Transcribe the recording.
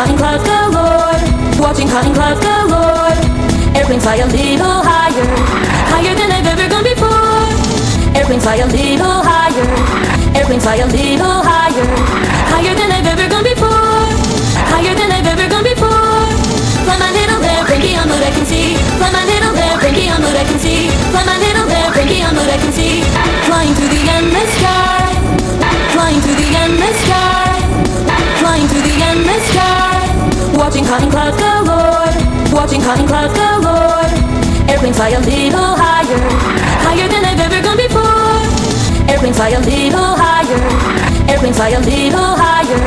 cotton clouds galore, watching cotton clouds galore. Airplanes fly a little higher, higher than I've ever gone before. Airplanes fly a little higher, airplanes fly a little higher, higher than I've ever gone before, higher than I've ever gone before. Fly my little airplane beyond what I can see, fly my little airplane beyond what I can see, fly my little airplane beyond what I can see. Flying through the endless sky, flying through the endless sky, flying through the endless sky. Watching cotton clouds galore, watching cotton clouds galore. Airplanes fly a little higher, higher than I've ever gone before. Airplanes fly a little higher, airplanes fly a little higher,